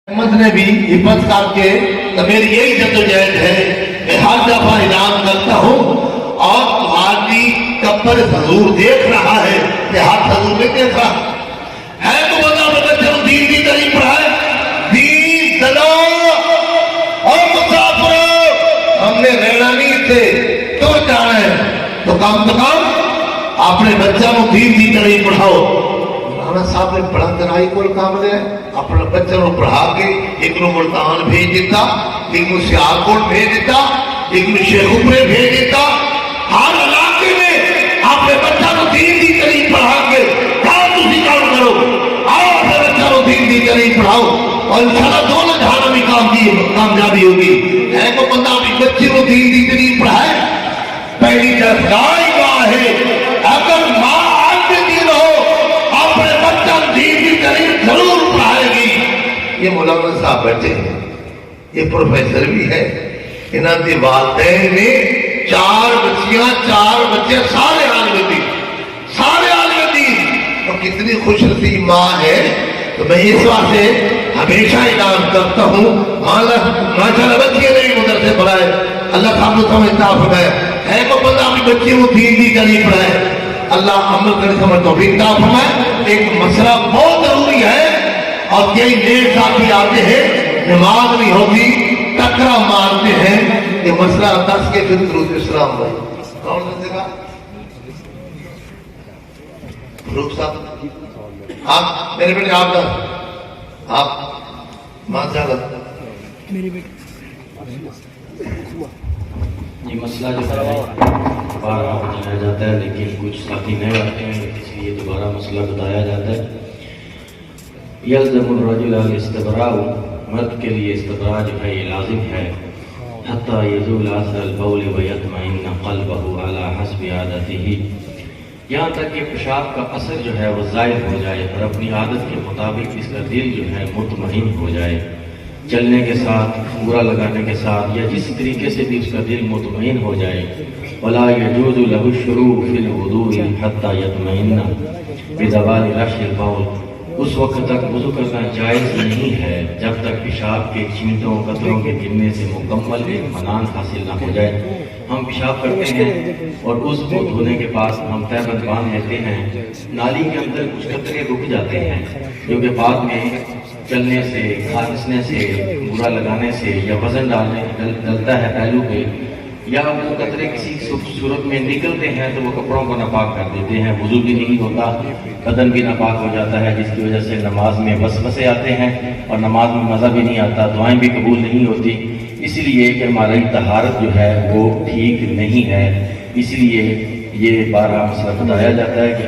احمد نے بھی ہمت کر کے تو میری یہی جدوجہد ہے کہ ہر دفعہ اعلان کرتا ہوں اور تمہاری کبر حضور دیکھ رہا ہے کہ ہاتھ حضور نے دیکھا ہے تو بندہ بچوں دین کی تعلیم پڑھائے دین دلو اور مسافروں ہم نے رہنا نہیں تھے تو جانا ہے تو کم اپنے بچوں کو دین کی تعلیم پڑھاؤ۔ مولانا صاحب نے بڑا تنائی کو کام لیا اپنے بچوں کو پڑھا کے ایک نو ملتان بھیج دیتا، ایک نو سیالکوٹ بھیج دیتا، ایک نو شیخوپورے بھیج دیتا۔ ہر علاقے میں اپنے بچوں کو دین کی تعلیم پڑھا کے کہاں تسی کام کرو، آؤ اپنے بچوں کو دین کی تعلیم پڑھاؤ اور انشاءاللہ دونوں جہانوں میں کامیابی ہوگی۔ ہے کو بندہ اپنی بچے کو دین کی تعلیم پڑھائے، پہلی جذبائی ماں ہے اگر ماں آج کے دن ہو اپنے بچہ دین کی تعلیم ضرور پڑھائے گی۔ یہ مولانا صاحب بیٹھے ہیں، یہ پروفیسر بھی ہے، انہاں کے والدین نے 4 بچیاں 4 بچے سارے عالم دین، سارے عالم دین، اور کتنی خوش نصیب ماں ہے۔ تو میں اس واسطے ہمیشہ اعلان کرتا ہوں ماشاءاللہ بچے نے مدرسے پڑھائے، اللہ صاحب کو سمجھتا فرمائے ہے کو بندہ اپنی بچے کو دین کی تعلیم پڑھائے، اللہ عمل کرنے سمجھ توفیق عطا فرمائے۔ ایک مسئلہ بہت ضروری ہے اور کئی نئے ساتھی آتے ہیں نماز نہیں ہوتی ٹکرا مارتے ہیں، یہ مسئلہ 10 کے پھر درود اسلام بھائی کون سے گا فروخ صاحب آپ میرے بیٹے آپ ماشاءاللہ میرے بیٹے یہ مسئلہ جو ہے بارہ بتایا جاتا ہے لیکن کچھ ساتھی نئے آتے ہیں اس لیے دوبارہ مسئلہ بتایا جاتا ہے۔ یلزم الرجل الاستبراء، مرد کے لیے استبراء جو ہے یہ لازم ہے، حتی یزول اثر البول ویطمئن قلبہ علی حسب عادتہ، یہاں تک کہ پیشاب کا اثر جو ہے وہ زائل ہو جائے اور اپنی عادت کے مطابق اس کا دل جو ہے مطمئن ہو جائے، چلنے کے ساتھ، انگورا لگانے کے ساتھ یا جس طریقے سے بھی اس کا دل مطمئن ہو جائے۔ وَلَا يَجُوزُ لَهُ الشُّرُوعُ فِي الْوُضُوءِ حَتَّى يَطْمَئِنَّ بِزَوَالِ رَشْحِ الْبَوْلِ، اس وقت تک وضو کرنا جائز نہیں ہے جب تک پیشاب کے چھینٹوں قطروں کے گرنے سے مکمل اطمینان حاصل نہ ہو جائے۔ ہم پیشاب کرتے ہیں اور اس کو دھونے کے بعد ہم تہبند باندھ لیتے ہیں، نالی کے اندر کچھ قطرے رک جاتے ہیں جو کہ بعد میں چلنے سے، کھانسنے سے، انگورا لگانے سے یا وزن ڈلتا ہے پہلو پہ، یا وہ قطرے کسی صورت میں نکلتے ہیں تو وہ کپڑوں کو ناپاک کر دیتے ہیں، وضو بھی نہیں ہوتا، بدن بھی ناپاک ہو جاتا ہے، جس کی وجہ سے نماز میں وسوسے آتے ہیں اور نماز میں مزہ بھی نہیں آتا، دعائیں بھی قبول نہیں ہوتی، اس لیے کہ ہماری طہارت جو ہے وہ ٹھیک نہیں ہے۔ اس لیے یہ بارہ مسئلہ بتایا جاتا ہے کہ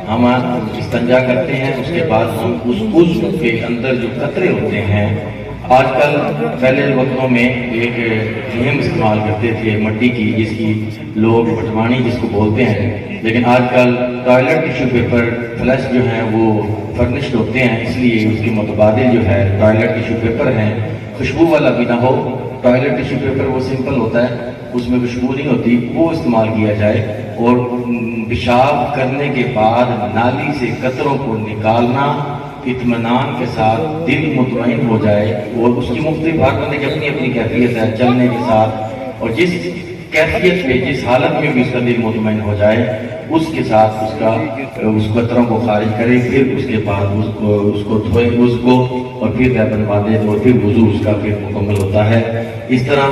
ہم استنجا کرتے ہیں، اس کے بعد ہم اس عضو کے اندر جو قطرے ہوتے ہیں، آج کل پہلے وقتوں میں ایک مہم استعمال کرتے تھے مٹی کی، جس کی لوگ پٹوانی جس کو بولتے ہیں، لیکن آج کل ٹوائلٹ ٹیشو پیپر فلش جو ہیں وہ فرنشڈ ہوتے ہیں، اس لیے اس کے متبادل جو ہے ٹوائلٹ ٹیشو پیپر ہیں، خوشبو والا بھی نہ ہو، ٹوائلٹ ٹیشو پیپر وہ سمپل ہوتا ہے، اس میں خوشبو نہیں ہوتی، وہ استعمال کیا جائے، اور پیشاب کرنے کے بعد نالی سے قطروں کو نکالنا اطمینان کے ساتھ، دل مطمئن ہو جائے، اور اس کی مختلف ہر بندے کی اپنی اپنی کیفیت ہے چلنے کے ساتھ، اور جس کیفیت میں جس حالت میں بھی اس کا دل مطمئن ہو جائے اس کے ساتھ اس قطروں کو خارج کرے، پھر اس کے بعد اس کو دھوئے اس کو، اور پھر تہبند باندھے تو پھر وضو اس کا پھر مکمل ہوتا ہے۔ اس طرح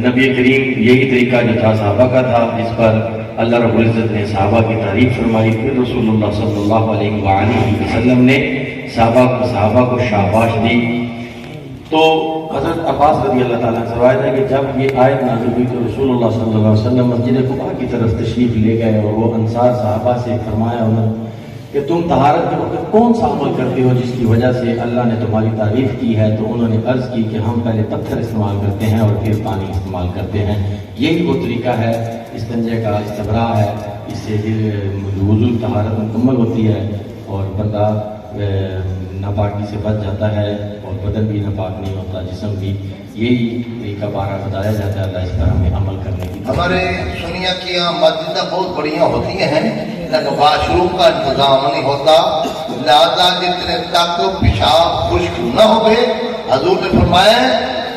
نبی کریم یہی طریقہ جو تھا صحابہ کا تھا، جس پر اللہ رب العزت نے صحابہ کی تعریف فرمائی، پھر رسول اللہ صلی اللہ علیہ وآلہ وسلم نے صحابہ کو شاباش دی۔ تو حضرت عباس رضی اللہ تعالیٰ سے روایت ہے کہ جب یہ آیت نازل ہوئی تو رسول اللہ صلی اللہ علیہ وسلم مسجد قباء کی طرف تشریف لے گئے، اور وہ انصار صحابہ سے فرمایا انہوں نے کہ تم طہارت کے وقت کون سا عمل کرتے ہو جس کی وجہ سے اللہ نے تمہاری تعریف کی ہے؟ تو انہوں نے عرض کی کہ ہم پہلے پتھر استعمال کرتے ہیں اور پھر پانی استعمال کرتے ہیں۔ یہی وہ طریقہ ہے استنجے کا، استبراء ہے، اس سے وضو طہارت مکمل ہوتی ہے اور بندہ ناپاکی سے بچ جاتا ہے اور بدن بھی ناپاک نہیں ہوتا، جسم بھی۔ یہی طریقہ بارہ بتایا جاتا ہے، اللہ اس پر ہمیں عمل کرنے کی۔ ہمارے سنیا کی یہاں مسجدیں بہت بڑیاں ہوتی ہیں لیکن واش روم کا انتظام نہیں ہوتا، لہذا جتنے تک پیشاب خشک نہ ہوئے حضور نے فرمایا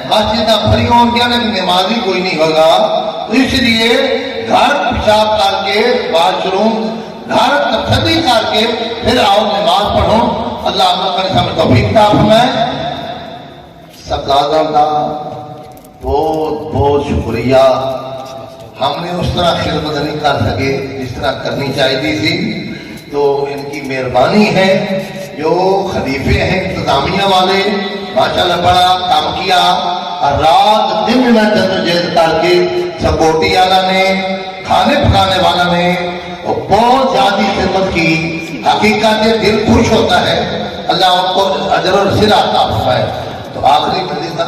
مسجد بھری ہوں گیا لیکن نمازی کوئی نہیں ہوگا. تو اس لیے گھر پیشاب کر کے واش روم گھر تصدی کر کے پھر آؤ نماز پڑھو. اللہ آپ کا توفیق عطا فرمائے. سردار کا بہت بہت شکریہ. ہم نے اس طرح خدمت نہیں کر سکے جس طرح کرنی چاہیے تھی. تو ان کی مہربانی ہے جو خلیفے ہیں انتظامیہ والے ماشاءاللہ بڑا کام کیا. رات دن میں جدوجہد کر کے سکورٹی والا نے کھانے پکانے والا نے بہت زیادہ خدمت کی. حقیقت دل خوش ہوتا ہے. اللہ ان کو اجر اور صلہ عطا فرمائے. تو آخری مجلس